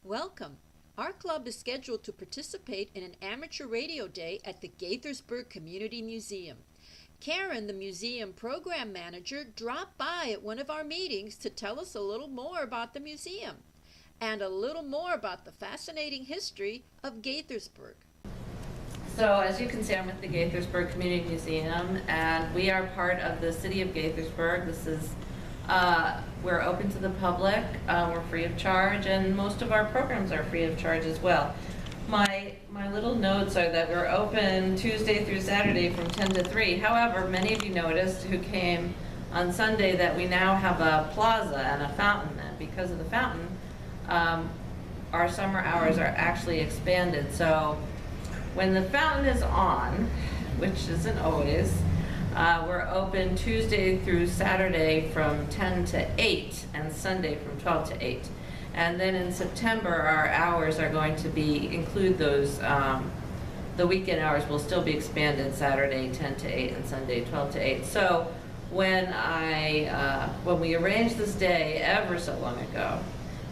Welcome. Our club is scheduled to participate in an amateur radio day at the Gaithersburg Community Museum. Karen, the museum program manager, dropped by at one of our meetings to tell us a little more about the museum and a little more about the fascinating history of Gaithersburg. So as you can see, I'm with the Gaithersburg Community Museum, and we are part of the city of Gaithersburg. This is, we're open to the public, we're free of charge, and most of our programs are free of charge as well. My little notes are that we're open Tuesday through Saturday from 10 to 3. However, many of you noticed who came on Sunday that we now have a plaza and a fountain, and because of the fountain, our summer hours are actually expanded. So when the fountain is on, which isn't always, we're open Tuesday through Saturday from 10 to 8 and Sunday from 12 to 8. And then in September, our hours are going to include those, the weekend hours will still be expanded, Saturday 10 to 8 and Sunday 12 to 8. So when we arranged this day ever so long ago,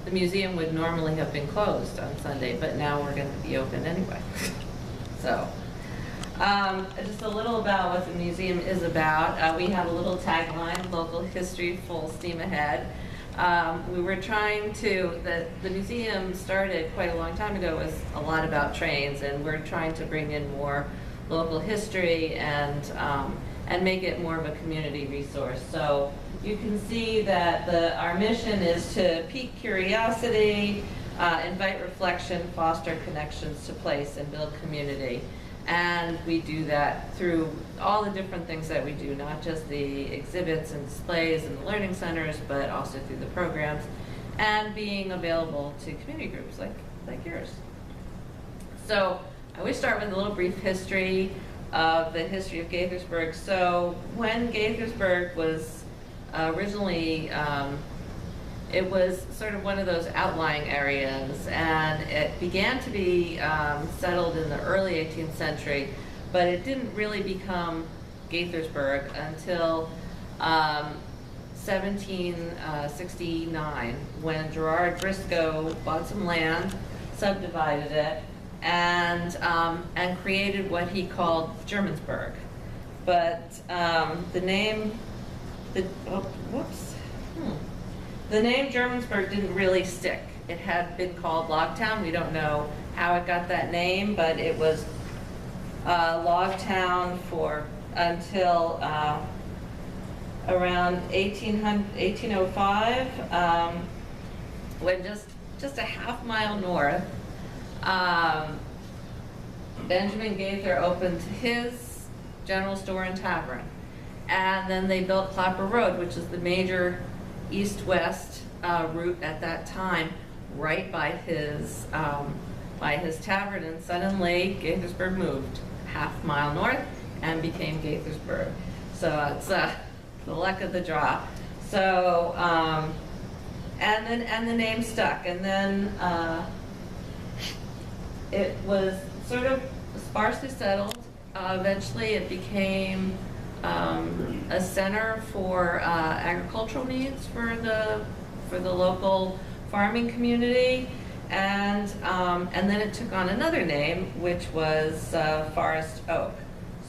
the museum would normally have been closed on Sunday, but now we're going to be open anyway. So, just a little about what the museum is about. We have a little tagline, local history, full steam ahead. We were trying to, the museum started quite a long time ago, was a lot about trains, and we're trying to bring in more local history and make it more of a community resource. So you can see that our mission is to pique curiosity, invite reflection, foster connections to place, and build community. And we do that through all the different things that we do, not just the exhibits and displays and the learning centers, but also through the programs and being available to community groups like yours. So I always start with a little brief history of the history of Gaithersburg. So when Gaithersburg was originally, it was sort of one of those outlying areas, and it began to be settled in the early 18th century, but it didn't really become Gaithersburg until 1769, when Gerard Briscoe bought some land, subdivided it, and created what he called Germansburg. But the name Germansburg didn't really stick. It had been called Logtown. We don't know how it got that name, but it was Logtown until around 1805, when just a half mile north, Benjamin Gaither opened his general store and tavern. And then they built Clapper Road, which is the major east-west route at that time, right by his tavern, and suddenly Gaithersburg moved half mile north and became Gaithersburg. So it's the luck of the draw. So and the name stuck, and then it was sort of sparsely settled. Eventually, it became a center for agricultural needs for the local farming community, and then it took on another name, which was Forest Oak.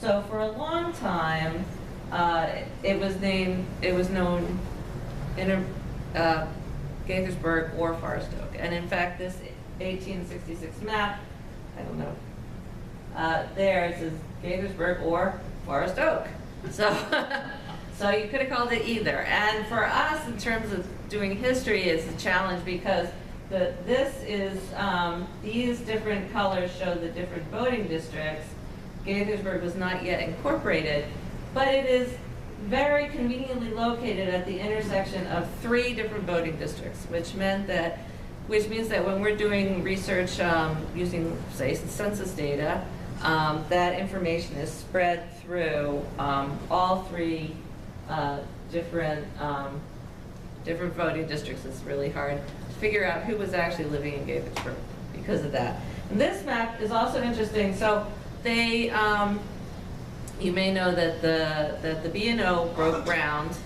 So for a long time, it was known in Gaithersburg or Forest Oak, and in fact, this 1866 map, I don't know, there it says Gaithersburg or Forest Oak. So, so you could have called it either. And for us, in terms of doing history, it's a challenge because these different colors show the different voting districts. Gaithersburg was not yet incorporated, but it is very conveniently located at the intersection of 3 different voting districts, which means that when we're doing research using, say, census data, that information is spread through all 3 different voting districts. It's really hard to figure out who was actually living in Gaithersburg because of that. And this map is also interesting. So they, you may know that the B&O broke ground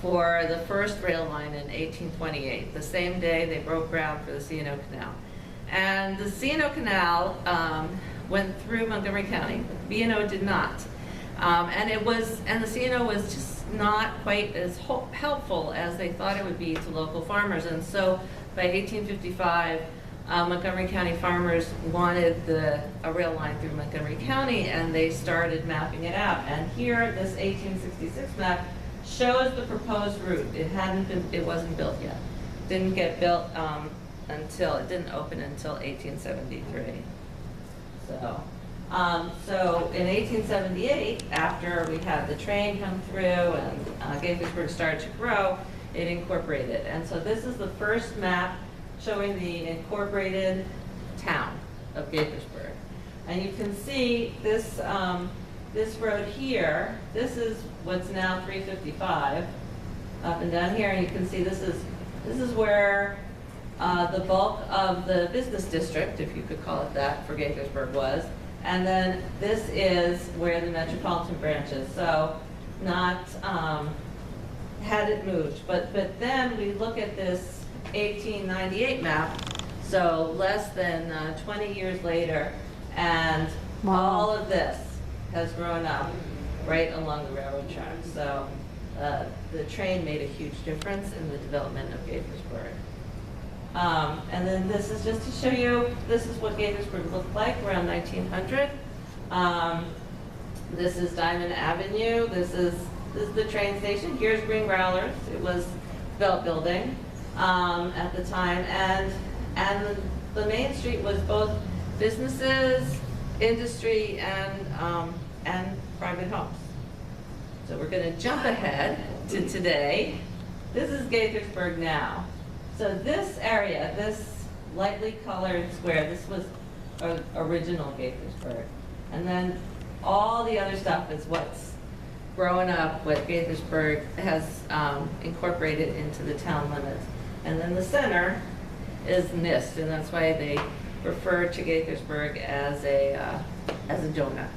for the first rail line in 1828, the same day they broke ground for the C&O Canal. And the C&O Canal went through Montgomery County. B&O did not. And the C&O was just not quite as helpful as they thought it would be to local farmers. And so by 1855, Montgomery County farmers wanted a rail line through Montgomery County, and they started mapping it out. And here, this 1866 map shows the proposed route. It wasn't built yet. Didn't get built it didn't open until 1873. So in 1878, after we had the train come through and Gaithersburg started to grow, it incorporated. And so this is the first map showing the incorporated town of Gaithersburg. And you can see this, this road here, this is what's now 355, up and down here, and you can see this is where the bulk of the business district, if you could call it that, for Gaithersburg was. And then this is where the metropolitan branch is. So not had it moved. But then we look at this 1898 map, so less than 20 years later, and all of this has grown up right along the railroad tracks. So the train made a huge difference in the development of Gaithersburg. And then this is just to show you, this is what Gaithersburg looked like around 1900. This is Diamond Avenue. This is the train station. Here's Green Growlers. It was Belt Building at the time. And the main street was both businesses, industry, and private homes. So we're going to jump ahead to today. This is Gaithersburg now. So this area, this lightly colored square, this was original Gaithersburg. And then all the other stuff is what's grown up, what Gaithersburg has incorporated into the town limits. And then the center is NIST, and that's why they refer to Gaithersburg as a donut.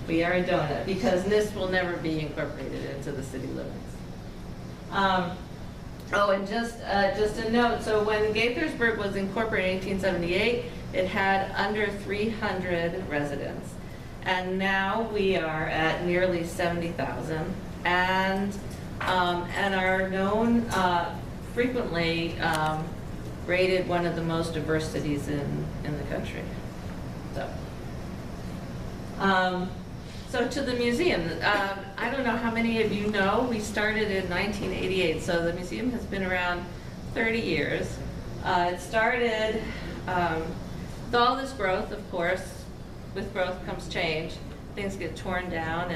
We are a donut because NIST will never be incorporated into the city limits. And just a note, so when Gaithersburg was incorporated in 1878, it had under 300 residents. And now we are at nearly 70,000 and are known, frequently rated one of the most diverse cities in the country. So to the museum, I don't know how many of you know, we started in 1988, so the museum has been around 30 years. It started with all this growth, of course. With growth comes change. Things get torn down,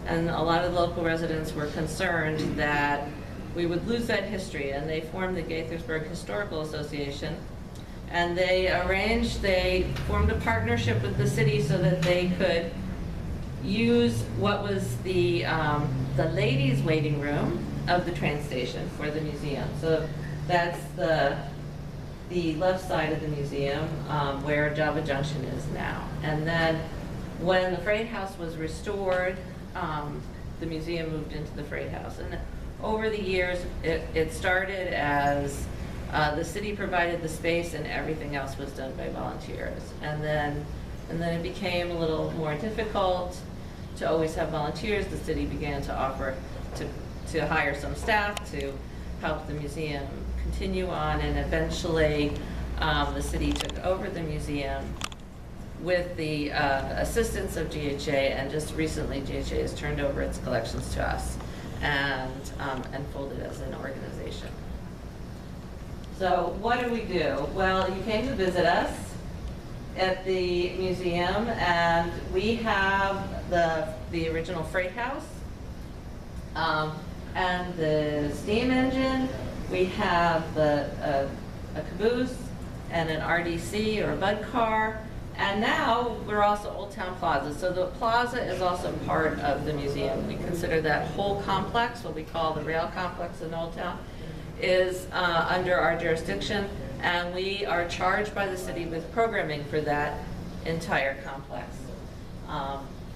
and a lot of local residents were concerned that we would lose that history, and they formed the Gaithersburg Historical Association. And they formed a partnership with the city so that they could use what was the ladies' waiting room of the train station for the museum. So that's the left side of the museum where Java Junction is now. And then when the freight house was restored, the museum moved into the freight house. And over the years, it started as the city provided the space and everything else was done by volunteers. And then it became a little more difficult to always have volunteers. The city began to offer to hire some staff to help the museum continue on, and eventually the city took over the museum with the assistance of GHA, and just recently GHA has turned over its collections to us and folded as an organization. So what do we do? Well, you came to visit us at the museum, and we have the original freight house and the steam engine. We have a caboose and an RDC or a bud car, and now we're also Old Town Plaza. So the plaza is also part of the museum. We consider that whole complex, what we call the rail complex in Old Town, is under our jurisdiction, and we are charged by the city with programming for that entire complex.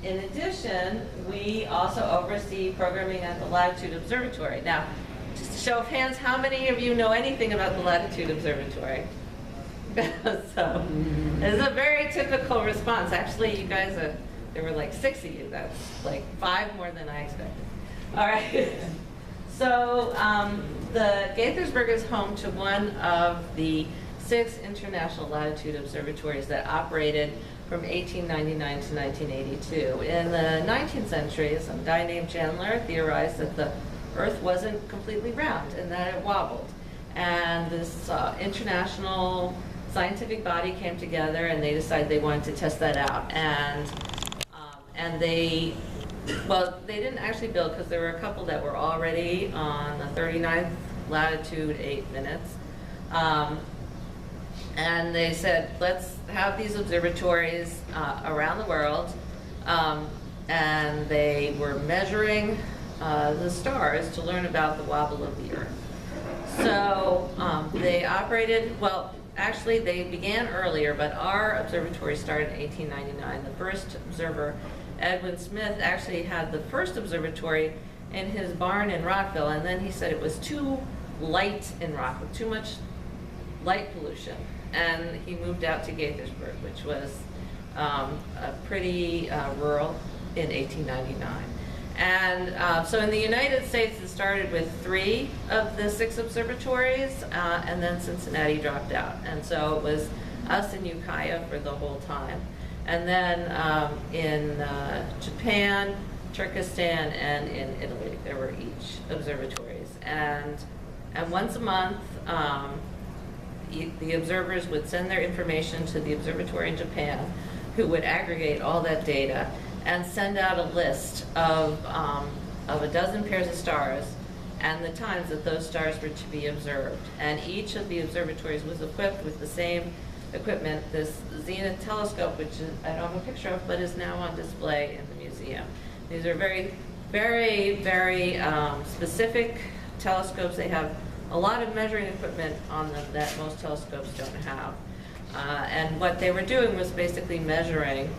In addition, we also oversee programming at the Latitude Observatory. Now, just to show of hands, how many of you know anything about the Latitude Observatory? So, it's a very typical response. Actually, you guys, there were like 6 of you. That's like 5 more than I expected. All right. So, the Gaithersburg is home to one of the 6 international latitude observatories that operated from 1899 to 1982. In the 19th century, some guy named Chandler theorized that the Earth wasn't completely round and that it wobbled. And this international scientific body came together and they decided they wanted to test that out. And they, well, they didn't actually build, because there were a couple that were already on the 39th latitude, 8 minutes. And they said, let's have these observatories around the world. And they were measuring the stars to learn about the wobble of the Earth. So they operated, well, actually they began earlier, but our observatory started in 1899. The first observer, Edwin Smith, actually had the first observatory in his barn in Rockville, and then he said it was too light in Rockville, too much light pollution, and he moved out to Gaithersburg, which was pretty rural in 1899. And so in the United States, it started with 3 of the 6 observatories, and then Cincinnati dropped out. And so it was us in Ukiah for the whole time. And then in Japan, Turkestan, and in Italy, there were each observatories. And once a month, the observers would send their information to the observatory in Japan, who would aggregate all that data and send out a list of a dozen pairs of stars and the times that those stars were to be observed. And each of the observatories was equipped with the same equipment, this Zenith Telescope, which I don't have a picture of, but is now on display in the museum. These are very, very, very specific telescopes. They have a lot of measuring equipment on them that most telescopes don't have. And what they were doing was basically measuring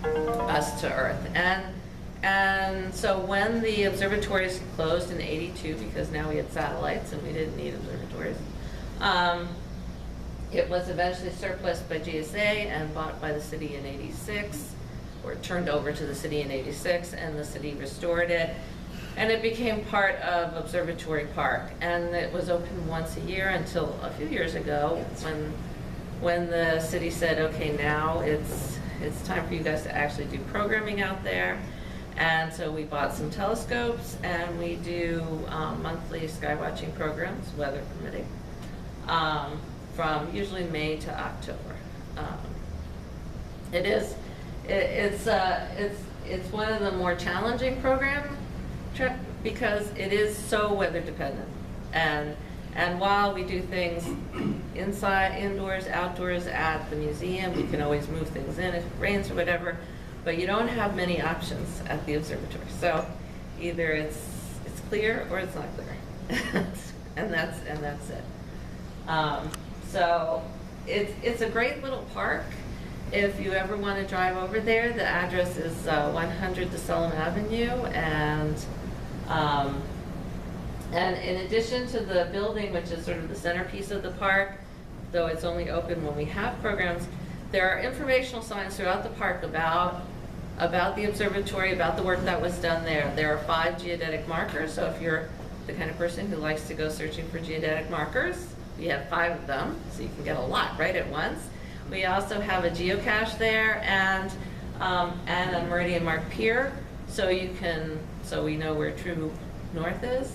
us to Earth. And so when the observatories closed in '82, because now we had satellites and we didn't need observatories, it was eventually surplused by GSA and bought by the city in '86, or turned over to the city in '86, and the city restored it. And it became part of Observatory Park. And it was open once a year until a few years ago when the city said, okay, now it's time for you guys to actually do programming out there. And so we bought some telescopes, and we do monthly sky watching programs, weather permitting, from usually May to October. It's one of the more challenging programs because it is so weather dependent. And while we do things inside, indoors, outdoors at the museum, we can always move things in if it rains or whatever, but you don't have many options at the observatory. So either it's clear or it's not clear. and that's it. So it's a great little park. If you ever want to drive over there, the address is 100 DeSullum Avenue, and in addition to the building, which is sort of the centerpiece of the park, though it's only open when we have programs, there are informational signs throughout the park about the observatory, about the work that was done there. There are 5 geodetic markers, so if you're the kind of person who likes to go searching for geodetic markers, we have 5 of them, so you can get a lot right at once. We also have a geocache there and a meridian mark pier, so we know where true north is,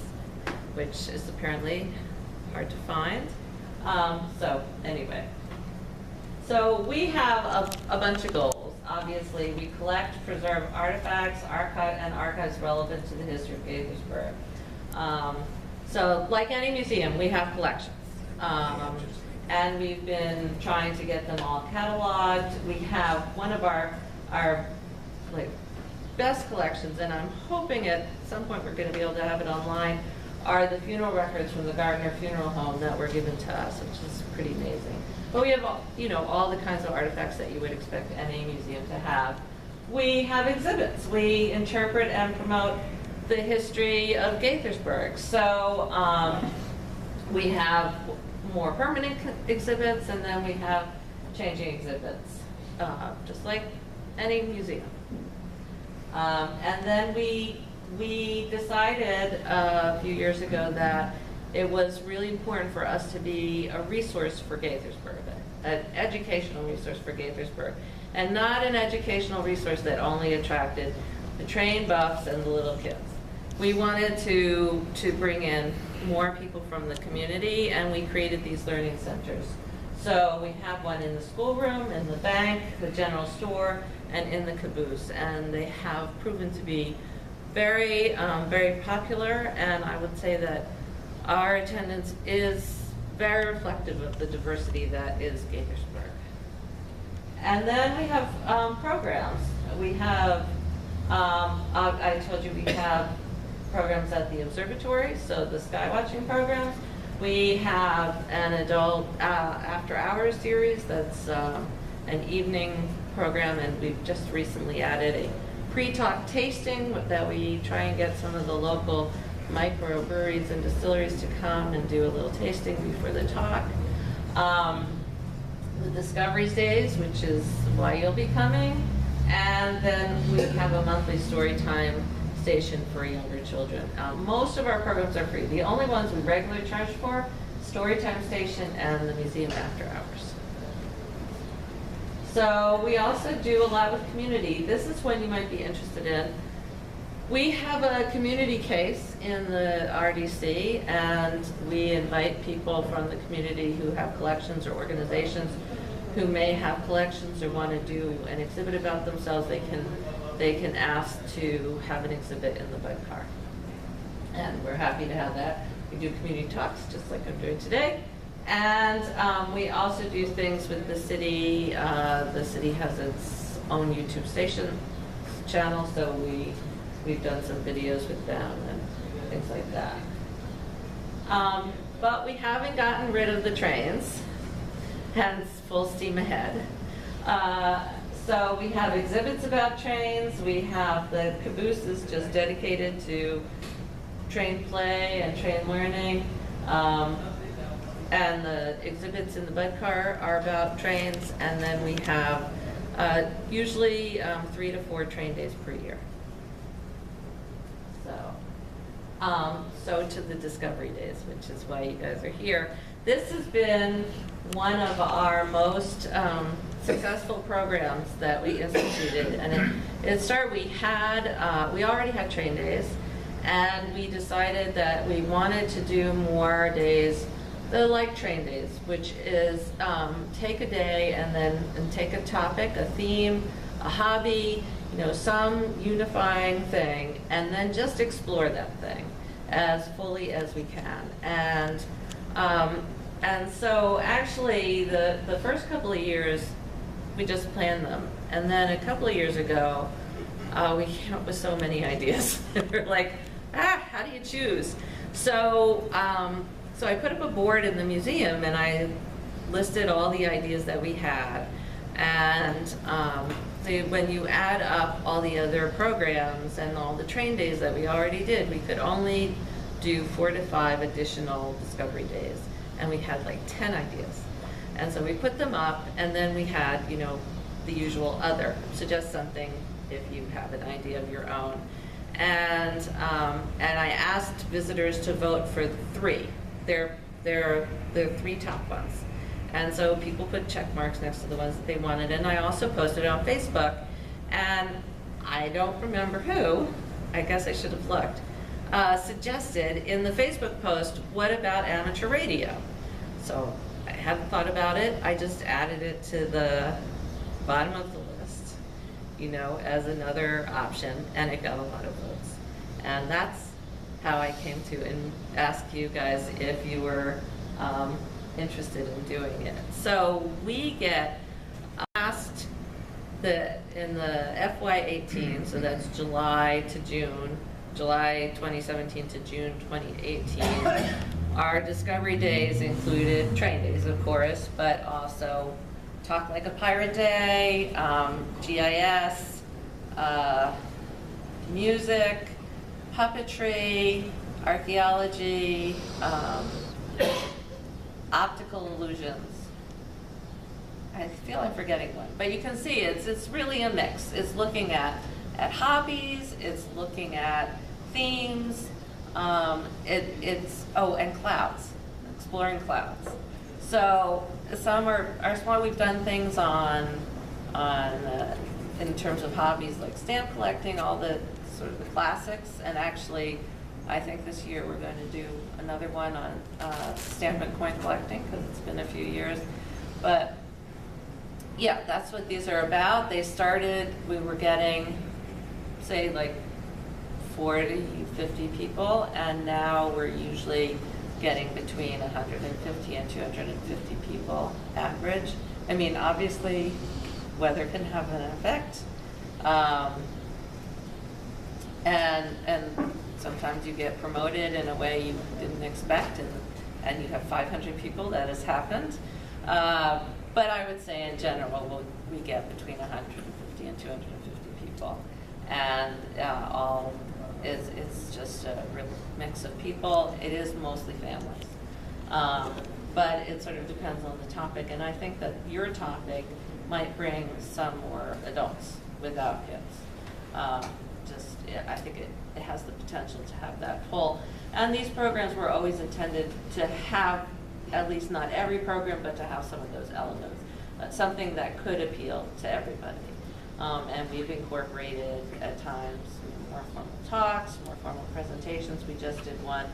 which is apparently hard to find. So anyway, so we have a bunch of goals. Obviously, we collect, preserve artifacts, archives relevant to the history of Gaithersburg. So like any museum, we have collections. And we've been trying to get them all cataloged. We have one of our like best collections, and I'm hoping at some point we're going to be able to have it online, are the funeral records from the Gardner Funeral Home that were given to us, which is pretty amazing. But we have all the kinds of artifacts that you would expect any museum to have. We have exhibits. We interpret and promote the history of Gaithersburg. So we have more permanent exhibits, and then we have changing exhibits, just like any museum. And then we decided a few years ago that it was really important for us to be a resource for Gaithersburg, an educational resource for Gaithersburg, and not an educational resource that only attracted the trained buffs and the little kids. We wanted to bring in more people from the community, and we created these learning centers. So we have one in the schoolroom, in the bank, the general store, and in the caboose. And they have proven to be very, very popular, and I would say that our attendance is very reflective of the diversity that is Gaithersburg. And then we have programs. We have, I told you we have programs at the observatory, so the sky watching programs. We have an adult after hours series that's an evening program, and we've just recently added a pre-talk tasting that we try and get some of the local microbreweries and distilleries to come and do a little tasting before the talk. The Discoveries Days, which is why you'll be coming, and then we have a monthly story time station for younger children. Most of our programs are free. The only ones we regularly charge for, Storytime Station and the Museum After Hours. So we also do a lot with community. This is one you might be interested in. We have a community case in the RDC, and we invite people from the community who have collections or organizations who may have collections or want to do an exhibit about themselves. They can ask to have an exhibit in the bud car. And we're happy to have that. We do community talks just like I'm doing today. And we also do things with the city. The city has its own YouTube station channel, so we've done some videos with them and things like that. But we haven't gotten rid of the trains, hence full steam ahead. So we have exhibits about trains. We have the cabooses just dedicated to train play and train learning. And the exhibits in the bud car are about trains. And then we have usually 3 to 4 train days per year. So to the Discovery Days, which is why you guys are here. This has been one of our most successful programs that we instituted, and it started. We already had train days, and we decided that we wanted to do more days, like train days, which is take a day and take a topic, a theme, a hobby, some unifying thing, and then just explore that thing as fully as we can. And so actually the first couple of years we just planned them, and then a couple of years ago we came up with so many ideas. We're like, how do you choose? So so I put up a board in the museum and I listed all the ideas that we had, and when you add up all the other programs and all the train days that we already did, we could only do 4 to 5 additional Discovery Days, and we had like 10 ideas. And so we put them up, and then we had, the usual other, suggest something if you have an idea of your own. And I asked visitors to vote for 3. They're the 3 top ones. And so people put check marks next to the ones that they wanted. And I also posted it on Facebook, and I don't remember who, I guess I should have looked, suggested in the Facebook post, what about amateur radio? So I hadn't thought about it. I just added it to the bottom of the list, as another option, and it got a lot of votes. And that's how I came to ask you guys if you were interested in doing it. So we get asked in the FY18, so that's July to June, July 2017 to June 2018, our Discovery Days included train days, of course, but also Talk Like a Pirate Day, GIS, music, puppetry, archaeology, optical illusions. I feel I'm forgetting one, but you can see it's really a mix. It's looking at hobbies, it's looking at themes, and clouds, exploring clouds. So some are small. We've done things on in terms of hobbies like stamp collecting, all the sort of the classics, and actually I think this year we're going to do another one on stamp and coin collecting because it's been a few years. But yeah, that's what these are about. They started, we were getting, say, like 40, 50 people, and now we're usually getting between 150 and 250 people average. I mean, obviously, weather can have an effect. And sometimes you get promoted in a way you didn't expect, and you have 500 people. That has happened. But I would say in general, we get between 150 and 250 people. And it's just a real mix of people. It is mostly families. But it sort of depends on the topic. And I think that your topic might bring some more adults without kids. I think it has the potential to have that pull. And these programs were always intended to have, at least not every program, but to have some of those elements. Something that could appeal to everybody. And we've incorporated at times more formal talks, more formal presentations. We just did one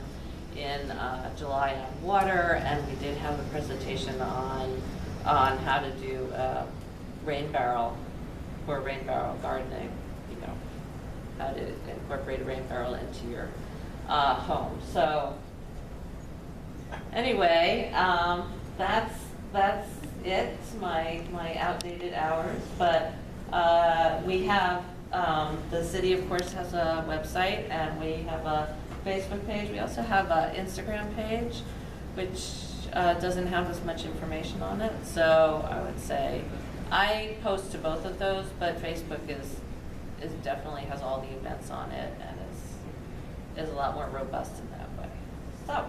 in July on water, and we did have a presentation on how to do rain barrel gardening, how to incorporate a rain barrel into your home. So anyway, that's it, my outdated hours, but we have, the city of course has a website, and we have a Facebook page. We also have an Instagram page, which doesn't have as much information on it. So I would say I post to both of those, but Facebook is definitely has all the events on it, and is a lot more robust in that way. So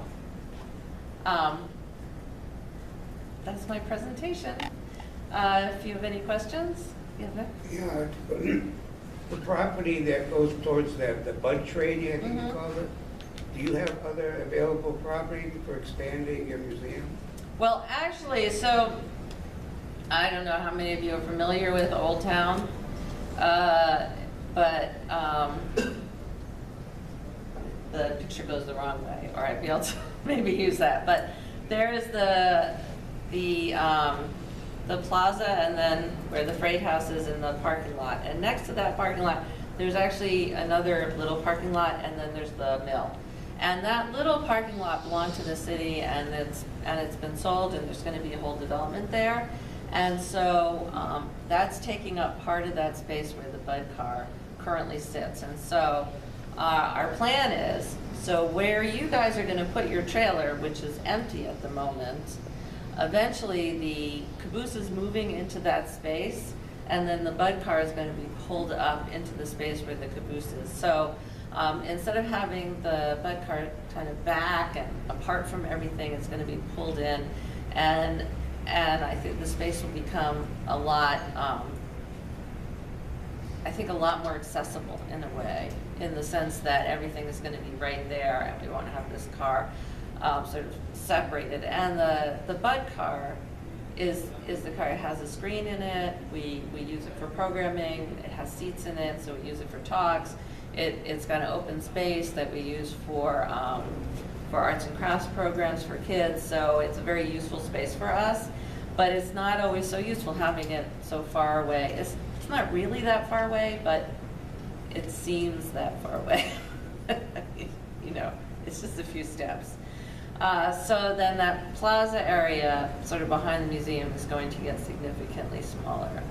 that's my presentation. If you have any questions, yeah. The property that goes towards the bud trading, I think you call it. Do you have other available property for expanding your museum? Well, actually, so I don't know how many of you are familiar with Old Town, but the picture goes the wrong way, or I'd be able to maybe use that. But there is the plaza, and then where the freight house is in the parking lot. And next to that parking lot, there's actually another little parking lot, and then there's the mill. And that little parking lot belonged to the city, and it's been sold, and there's going to be a whole development there. And so that's taking up part of that space where the Bud car currently sits. And so our plan is, so where you guys are going to put your trailer, which is empty at the moment, eventually the caboose is moving into that space, and then the Bud car is going to be pulled up into the space where the caboose is. So instead of having the Bud car kind of back and apart from everything, it's going to be pulled in, and I think the space will become a lot, a lot more accessible in a way, in the sense that everything is going to be right there, and we won't have this car sort of separated. And the Bud car is the car. It has a screen in it. We use it for programming. It has seats in it, so we use it for talks. It's got an open space that we use for arts and crafts programs for kids. So it's a very useful space for us. But it's not always so useful having it so far away. It's not really that far away, but it seems that far away. It's just a few steps. So then that plaza area, sort of behind the museum, is going to get significantly smaller.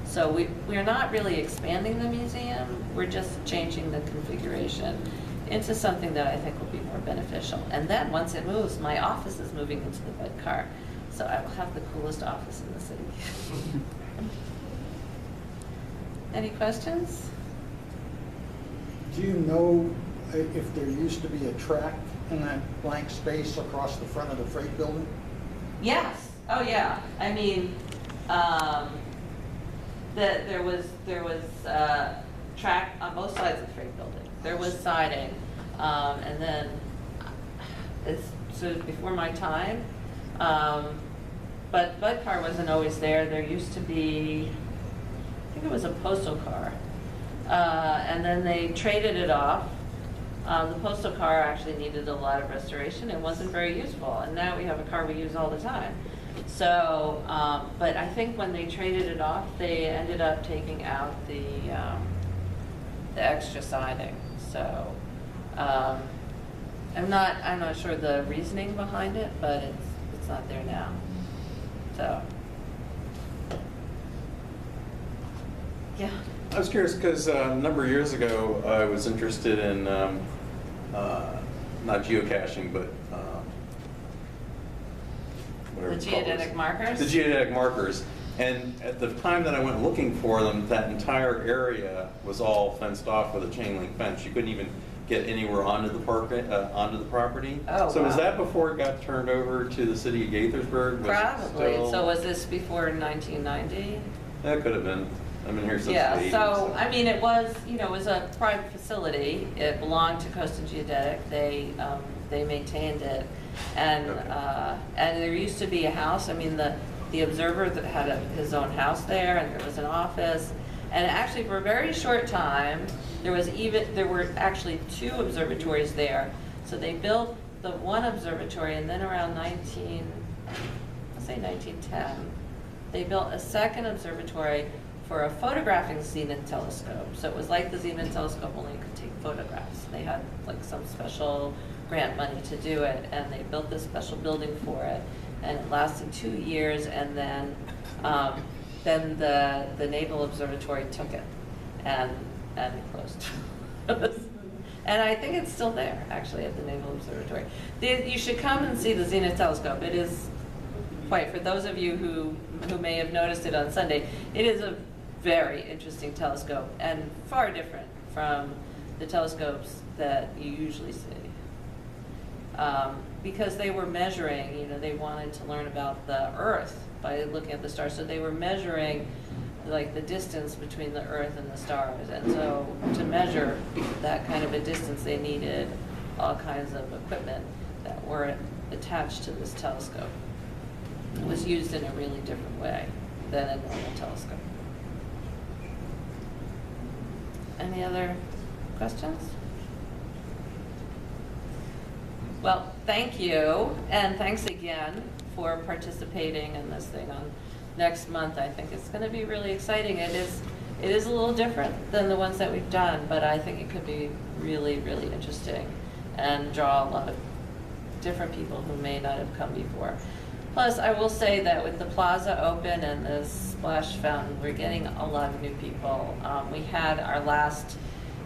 So we're not really expanding the museum, we're just changing the configuration into something that I think will be more beneficial. And then once it moves, my office is moving into the Bud car. So I will have the coolest office in the city. Any questions? Do you know if there used to be a track in that blank space across the front of the freight building? Yes. Oh, yeah. I mean, there was track on both sides of the freight building. There was siding, and then so before my time. But bud car wasn't always there. There used to be, I think it was a postal car, and then they traded it off. The postal car actually needed a lot of restoration. It wasn't very useful, and now we have a car we use all the time. So, but I think when they traded it off, they ended up taking out the extra siding. So, I'm not sure the reasoning behind it, but it's not there now. So, yeah. I was curious because a number of years ago I was interested in not geocaching, but whatever The it's called. geodetic markers? The geodetic markers. And at the time that I went looking for them, that entire area was all fenced off with a chain link fence. You couldn't even get anywhere onto the onto the property. Oh, so wow. was that before it got turned over to the city of Gaithersburg? Was it Probably. still- So was this before 1990? That could have been. I've been here since Yeah, the 80s. so, I mean, it was, it was a private facility. It belonged to Coast and Geodetic. They maintained it. And, Okay. and there used to be a house, I mean, the observer that had his own house there, and there was an office. And actually, for a very short time, there were actually 2 observatories there. So they built the one observatory, and then around 1910, they built a second observatory for a photographing Zenith Telescope. So it was like the Zenith Telescope, only it could take photographs. They had like some special grant money to do it, and they built this special building for it, and it lasted 2 years, and then the Naval Observatory took it, and it closed. And I think it's still there, actually, at the Naval Observatory. You should come and see the Zenith Telescope. It is quite, for those of you who may have noticed it on Sunday, it is a very interesting telescope and far different from the telescopes that you usually see. Because they were measuring, they wanted to learn about the Earth by looking at the stars. So they were measuring like the distance between the Earth and the stars. And so to measure that kind of a distance, they needed all kinds of equipment that were attached to this telescope. It was used in a really different way than a normal telescope. Any other questions? Well, thank you, and thanks again for participating in this thing on next month. I think it's going to be really exciting. It is a little different than the ones that we've done, but I think it could be really, really interesting and draw a lot of different people who may not have come before. Plus, I will say that with the plaza open and the splash fountain, we're getting a lot of new people. We had our last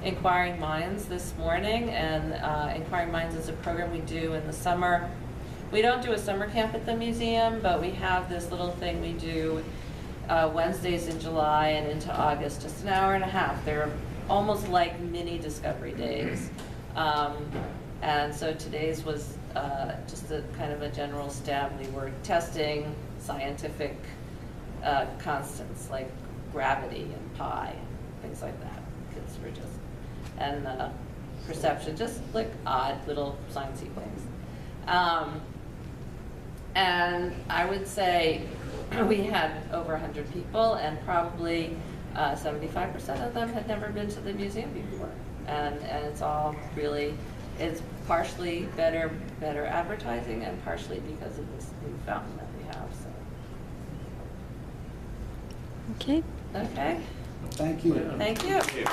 Inquiring Minds this morning, and Inquiring Minds is a program we do in the summer. We don't do a summer camp at the museum, but we have this little thing we do Wednesdays in July and into August, just an hour and a half. They're almost like mini discovery days. And so today's was just a kind of a general stab. We were testing scientific constants like gravity and pi, things like that. Kids were just, and perception, just like odd little sciencey things. And I would say we had over 100 people, and probably 75% of them had never been to the museum before. And it's all really, it's partially better advertising and partially because of this new fountain that we have. So. Okay. Okay. Thank you. Thank you. Thank you.